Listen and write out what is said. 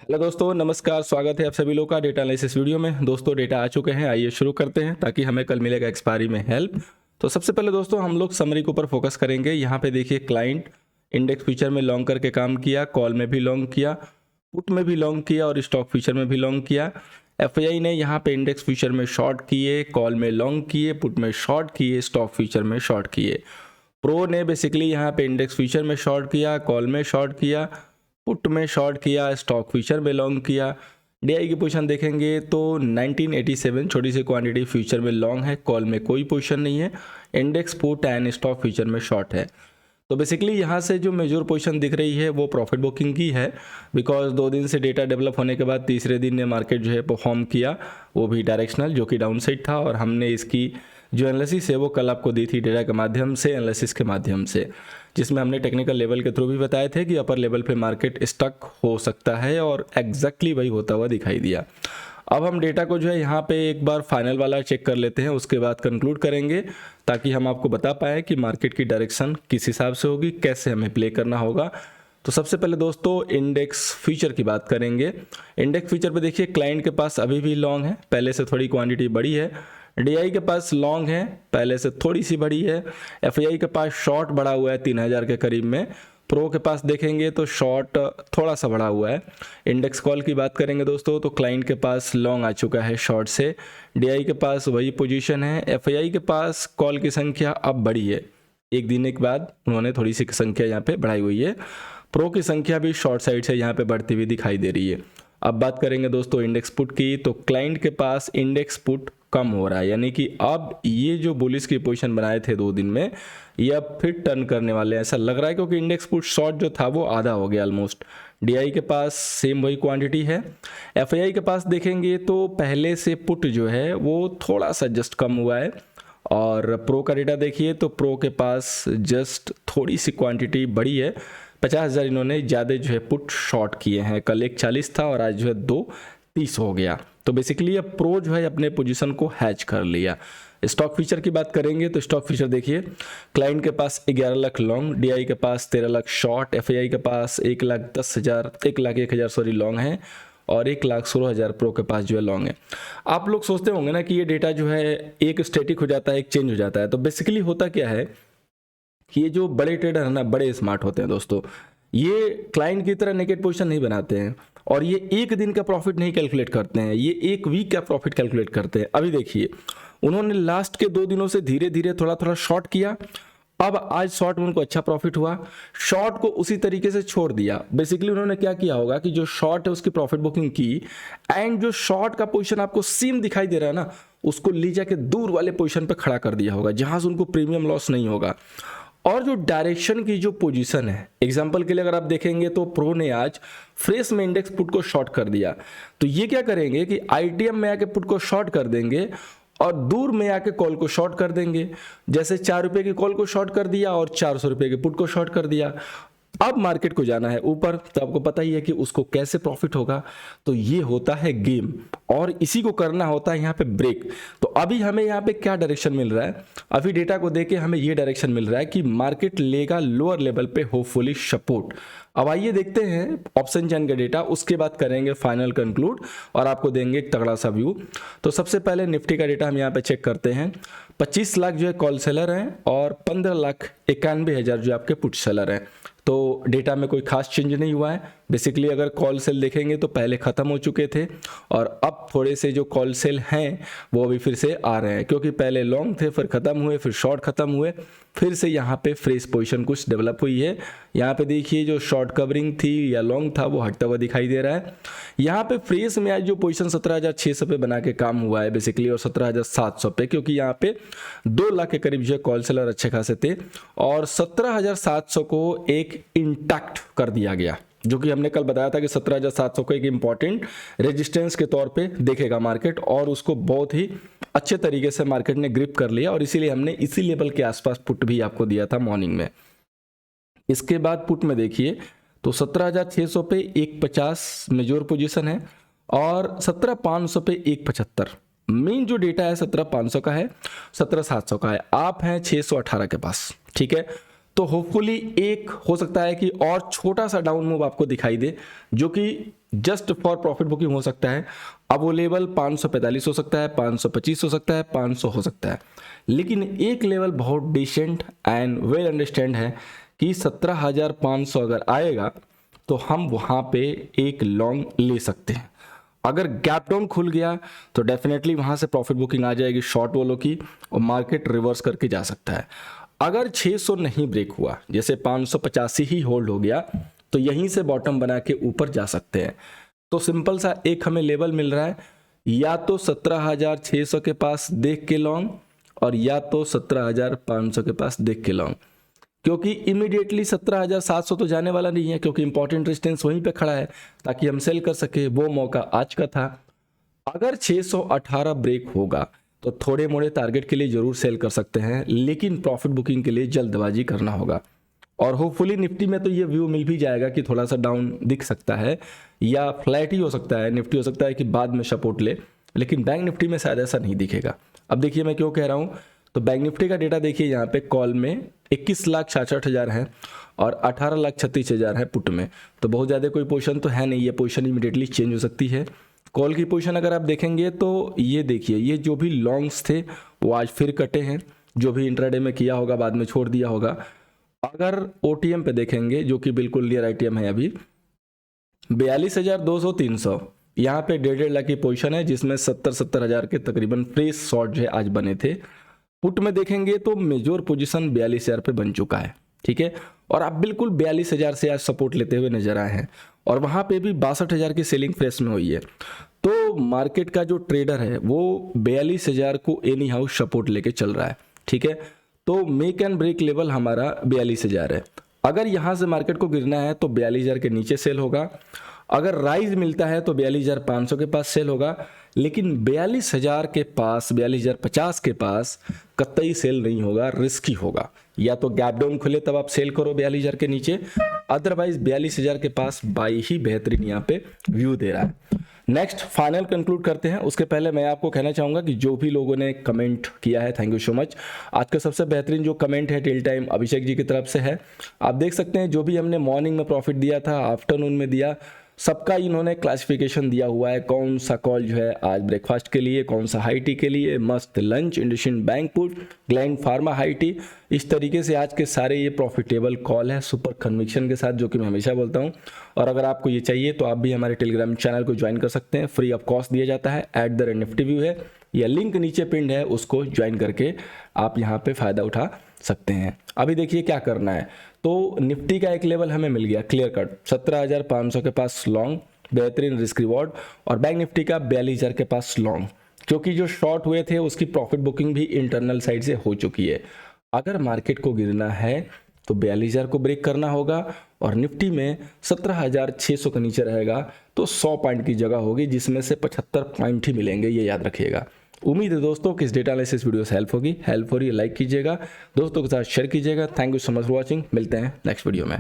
Hello दोस्तों, नमस्कार। स्वागत है आप सभी लोग का डेटा एनालिसिस वीडियो में। दोस्तों डेटा आ चुके हैं, आइए शुरू करते हैं ताकि हमें कल मिलेगा एक्सपायरी में हेल्प। तो सबसे पहले दोस्तों हम लोग समरी के ऊपर फोकस करेंगे। यहाँ पे देखिए क्लाइंट इंडेक्स फ्यूचर में लॉन्ग करके काम किया, कॉल में भी लॉन्ग किया, पुट में भी लॉन्ग किया और स्टॉक फ्यूचर में भी लॉन्ग किया। एफआईआई ने यहाँ पे इंडेक्स फ्यूचर में शॉर्ट किए, कॉल में लॉन्ग किए, पुट में शॉर्ट किए, स्टॉक फ्यूचर में शॉर्ट किए। प्रो ने बेसिकली यहाँ पे इंडेक्स फ्यूचर में शॉर्ट किया, कॉल में शॉर्ट किया, पुट में शॉर्ट किया, स्टॉक फ्यूचर में लॉन्ग किया। डीआई की पोजीशन देखेंगे तो 1987 छोटी सी क्वांटिटी फ्यूचर में लॉन्ग है, कॉल में कोई पोजीशन नहीं है, index put and stock future में शॉर्ट है। तो बेसिकली यहाँ से जो मेजर पोजीशन दिख रही है वो प्रॉफिट बुकिंग की है, बिकॉज 2 दिन से डेटा डेवलप होने के बाद तीसरे दिन ने मार्केट जो है परफॉर्म किया, वो भी डायरेक्शनल जो कि डाउन साइड था। और हमने इसकी जो एनालिसिस है वो कल आपको दी थी डेटा के माध्यम से, एनालिसिस के माध्यम से, जिसमें हमने टेक्निकल लेवल के थ्रू भी बताए थे कि अपर लेवल पे मार्केट स्टक हो सकता है, और एग्जैक्टली वही होता हुआ दिखाई दिया। अब हम डेटा को जो है यहाँ पे एक बार फाइनल वाला चेक कर लेते हैं, उसके बाद कंक्लूड करेंगे ताकि हम आपको बता पाएँ कि मार्केट की डायरेक्शन किस हिसाब से होगी, कैसे हमें प्ले करना होगा। तो सबसे पहले दोस्तों इंडेक्स फ्यूचर की बात करेंगे। इंडेक्स फ्यूचर पे देखिए क्लाइंट के पास अभी भी लॉन्ग है, पहले से थोड़ी क्वांटिटी बड़ी है। डीआई के पास लॉन्ग है, पहले से थोड़ी सी बड़ी है। एफआईआई के पास शॉर्ट बढ़ा हुआ है 3000 के करीब में। प्रो के पास देखेंगे तो शॉर्ट थोड़ा सा बढ़ा हुआ है। इंडेक्स कॉल की बात करेंगे दोस्तों तो क्लाइंट के पास लॉन्ग आ चुका है शॉर्ट से। डीआई के पास वही पोजीशन है। एफआईआई के पास कॉल की संख्या अब बढ़ी है, एक दिन के बाद उन्होंने थोड़ी सी संख्या यहाँ पे बढ़ाई हुई है। प्रो की संख्या भी शॉर्ट साइड से यहाँ पे बढ़ती हुई दिखाई दे रही है। अब बात करेंगे दोस्तों इंडेक्स पुट की, तो क्लाइंट के पास इंडेक्स पुट कम हो रहा है, यानी कि अब ये जो बुलिश की पोजीशन बनाए थे 2 दिन में, ये अब फिर टर्न करने वाले हैं ऐसा लग रहा है, क्योंकि इंडेक्स पुट शॉर्ट जो था वो आधा हो गया ऑलमोस्ट। डीआई के पास सेम वही क्वांटिटी है। एफआईआई के पास देखेंगे तो पहले से पुट जो है वो थोड़ा सा जस्ट कम हुआ है। और प्रो का डेटा देखिए तो प्रो के पास जस्ट थोड़ी सी क्वांटिटी बड़ी है, 50,000 इन्होंने ज़्यादा जो है पुट शॉर्ट किए हैं। कल 140 था और आज जो है 230 हो गया। तो बेसिकली अब प्रो जो है अपने पोजीशन को हैच कर लिया। स्टॉक फीचर की बात करेंगे तो स्टॉक फीचर देखिए क्लाइंट के पास 11 लाख लॉन्ग, डीआई के पास 13 लाख शॉर्ट, एफआईआई के पास 1,10,000 सॉरी लॉन्ग है, और 1,16,000 प्रो के पास जो है लॉन्ग है। आप लोग सोचते होंगे ना कि ये डेटा जो है एक स्टैटिक हो जाता है, एक चेंज हो जाता है। तो बेसिकली होता क्या है कि ये जो बड़े ट्रेडर है ना, बड़े स्मार्ट होते हैं दोस्तों, ये क्लाइंट की तरह नेकेड पोजीशन नहीं बनाते हैं, और ये एक दिन का प्रॉफिट नहीं कैलकुलेट करते हैं, ये एक वीक का प्रॉफिट कैलकुलेट करते हैं। अभी देखिए उन्होंने लास्ट के 2 दिनों से धीरे धीरे थोड़ा थोड़ा शॉर्ट किया, अब आज शॉर्ट में उनको अच्छा प्रॉफिट हुआ, शॉर्ट को उसी तरीके से छोड़ दिया। बेसिकली उन्होंने क्या किया होगा कि जो शॉर्ट है उसकी प्रॉफिट बुकिंग की, एंड जो शॉर्ट का पोजीशन आपको सेम दिखाई दे रहा है ना, उसको ले जाके दूर वाले पोजीशन पे खड़ा कर दिया होगा, जहां से उनको प्रीमियम लॉस नहीं होगा। और जो डायरेक्शन की जो पोजीशन है, एग्जांपल के लिए अगर आप देखेंगे तो प्रो ने आज फ्रेश में इंडेक्स पुट को शॉर्ट कर दिया, तो ये क्या करेंगे कि आईटीएम में आके पुट को शॉर्ट कर देंगे और दूर में आके कॉल को शॉर्ट कर देंगे। जैसे 4 रुपए की कॉल को शॉर्ट कर दिया और 400 रुपए के पुट को शॉर्ट कर दिया। अब मार्केट को जाना है ऊपर, तो आपको पता ही है कि उसको कैसे प्रॉफिट होगा। तो ये होता है गेम, और इसी को करना होता है यहाँ पे ब्रेक। तो अभी हमें यहाँ पे क्या डायरेक्शन मिल रहा है, अभी डेटा को देके हमें ये डायरेक्शन मिल रहा है कि मार्केट लेगा लोअर लेवल पे होपफुली सपोर्ट। अब आइए देखते हैं ऑप्शन चैन का डेटा, उसके बाद करेंगे फाइनल कंक्लूड और आपको देंगे एक तगड़ा सा व्यू। तो सबसे पहले निफ्टी का डेटा हम यहाँ पे चेक करते हैं। 25 लाख जो है कॉल सेलर हैं और 15,91,000 जो आपके पुट सेलर हैं। तो डेटा में कोई खास चेंज नहीं हुआ है। बेसिकली अगर कॉल सेल देखेंगे तो पहले ख़त्म हो चुके थे, और अब थोड़े से जो कॉल सेल हैं वो अभी फिर से आ रहे हैं, क्योंकि पहले लॉन्ग थे, फिर ख़त्म हुए, फिर शॉर्ट ख़त्म हुए, फिर से यहाँ पे फ्रेश पोजीशन कुछ डेवलप हुई है। यहाँ पे देखिए जो शॉर्ट कवरिंग थी या लॉन्ग था वो हटता हुआ दिखाई दे रहा है। यहाँ पे फ्रेश में आज जो पोजीशन 17,600 पे बना के काम हुआ है बेसिकली, और 17,700 पे, क्योंकि यहाँ पे 2 लाख के करीब जो है कॉल सेलर अच्छे खासे थे, और 17,700 को एक इंटैक्ट कर दिया गया, जो कि हमने कल बताया था कि 17,700 को एक इंपॉर्टेंट रेजिस्टेंस के तौर पे देखेगा मार्केट, और उसको बहुत ही अच्छे तरीके से मार्केट ने ग्रिप कर लिया, और इसीलिए हमने इसी लेवल के आसपास पुट भी आपको दिया था मॉर्निंग में। इसके बाद पुट में देखिए तो 17,600 पे 150 मेजर पोजीशन है, और 17,500 पे 175। मेन जो डेटा है 17,500 का है, 17,700 का है, आप हैं 618 के पास, ठीक है। तो होपफुली एक हो सकता है कि और छोटा सा डाउन मूव आपको दिखाई दे, जो कि जस्ट फॉर प्रॉफिट बुकिंग हो सकता है। अब वो लेवल 545 हो सकता है, 525 हो सकता है, 500 हो सकता है, लेकिन एक लेवल बहुत डिसेंट एंड वेल अंडरस्टैंड है कि 17,500 अगर आएगा तो हम वहाँ पे एक लॉन्ग ले सकते हैं। अगर गैप डाउन खुल गया तो डेफिनेटली वहाँ से प्रॉफिट बुकिंग आ जाएगी शॉर्ट वालों की और मार्केट रिवर्स करके जा सकता है। अगर 600 नहीं ब्रेक हुआ, जैसे 585 ही होल्ड हो गया, तो यहीं से बॉटम बना के ऊपर जा सकते हैं। तो सिंपल सा एक हमें लेवल मिल रहा है, या तो 17,600 के पास देख के लॉन्ग और या तो 17,500 के पास देख के लॉन्ग, क्योंकि इमीडिएटली 17,700 तो जाने वाला नहीं है, क्योंकि इंपॉर्टेंट रेजिस्टेंस वहीं पे खड़ा है ताकि हम सेल कर सके। वो मौका आज का था। अगर 618 ब्रेक होगा तो थोड़े मोड़े टारगेट के लिए जरूर सेल कर सकते हैं, लेकिन प्रॉफिट बुकिंग के लिए जल्दबाजी करना होगा। और होपफुली निफ्टी में तो ये व्यू मिल भी जाएगा कि थोड़ा सा डाउन दिख सकता है या फ्लैट ही हो सकता है। निफ्टी हो सकता है कि बाद में सपोर्ट ले, लेकिन बैंक निफ्टी में शायद ऐसा नहीं दिखेगा। अब देखिए मैं क्यों कह रहा हूँ, तो बैंक निफ्टी का डेटा देखिए, यहाँ पे कॉल में 21,66,000 है और 18,36,000 है पुट में, तो बहुत ज़्यादा कोई पोजीशन तो है नहीं। ये पोजीशन इमीडिएटली चेंज हो सकती है। कॉल की पोजीशन अगर आप देखेंगे तो ये देखिए, ये जो भी लॉन्ग्स थे वो आज फिर कटे हैं। जो भी इंट्राडे में किया होगा बाद में छोड़ दिया होगा। अगर ओटीएम पे देखेंगे, जो कि बिल्कुल नियर आईटीएम है, अभी 42,200-300 यहाँ पे 1.5 लाख की पोजीशन है, जिसमें 70,000 के तकरीबन फ्रेश शॉर्ट जो है आज बने थे। पुट में देखेंगे तो मेजोर पोजीशन 42,000 पे बन चुका है, ठीक है। और आप बिल्कुल 42,000 से आज सपोर्ट लेते हुए नजर आए हैं, और वहां पे भी 62,000 की सेलिंग फ्रेश में हुई है। तो मार्केट का जो ट्रेडर है वो 42,000 को एनी हाउ सपोर्ट लेके चल रहा है, ठीक है। तो मेक एंड ब्रेक लेवल हमारा 42,000 है। अगर यहां से मार्केट को गिरना है तो 42,000 के नीचे सेल होगा। अगर राइज मिलता है तो 42,500 के पास सेल होगा, लेकिन 42,000 के पास, 42,050 के पास कतई सेल नहीं होगा, रिस्की होगा। या तो गैप डाउन खुले तब आप सेल करो 42,000 के नीचे, अदरवाइज 42,000 के पास बाई ही बेहतरीन यहाँ पे व्यू दे रहा है। नेक्स्ट फाइनल कंक्लूड करते हैं, उसके पहले मैं आपको कहना चाहूंगा कि जो भी लोगों ने कमेंट किया है, थैंक यू सो मच। आज का सबसे बेहतरीन जो कमेंट है टिल टाइम अभिषेक जी की तरफ से है। आप देख सकते हैं जो भी हमने मॉर्निंग में प्रॉफिट दिया था, आफ्टरनून में दिया, सबका इन्होंने क्लासिफिकेशन दिया हुआ है। कौन सा कॉल जो है आज ब्रेकफास्ट के लिए, कौन सा हाई टी के लिए, मस्त lunch, IndusInd bank put, gland pharma high tea, इस तरीके से आज के सारे ये प्रॉफिटेबल कॉल है सुपर कन्विक्शन के साथ, जो कि मैं हमेशा बोलता हूँ। और अगर आपको ये चाहिए तो आप भी हमारे टेलीग्राम चैनल को ज्वाइन कर सकते हैं, फ्री ऑफ कॉस्ट दिया जाता है। @NiftyView है, या लिंक नीचे पिंड है, उसको ज्वाइन करके आप यहाँ पे फ़ायदा उठा सकते हैं। अभी देखिए क्या करना है, तो निफ्टी का एक लेवल हमें मिल गया क्लियर कट, 17,500 के पास लॉन्ग, बेहतरीन रिस्क रिवॉर्ड, और बैंक निफ्टी का 42,000 के पास लॉन्ग, क्योंकि जो शॉर्ट हुए थे उसकी प्रॉफिट बुकिंग भी इंटरनल साइड से हो चुकी है। अगर मार्केट को गिरना है तो 42,000 को ब्रेक करना होगा, और निफ्टी में 17,600 के नीचे रहेगा तो 100 पॉइंट की जगह होगी, जिसमें से 75 पॉइंट ही मिलेंगे, ये याद रखिएगा। उम्मीद है दोस्तों कि इस डेटा एनालिसिस वीडियो से हेल्प होगी। हेल्प हो रही है लाइक कीजिएगा, दोस्तों के साथ शेयर कीजिएगा। Thank you so much for watching, मिलते हैं नेक्स्ट वीडियो में।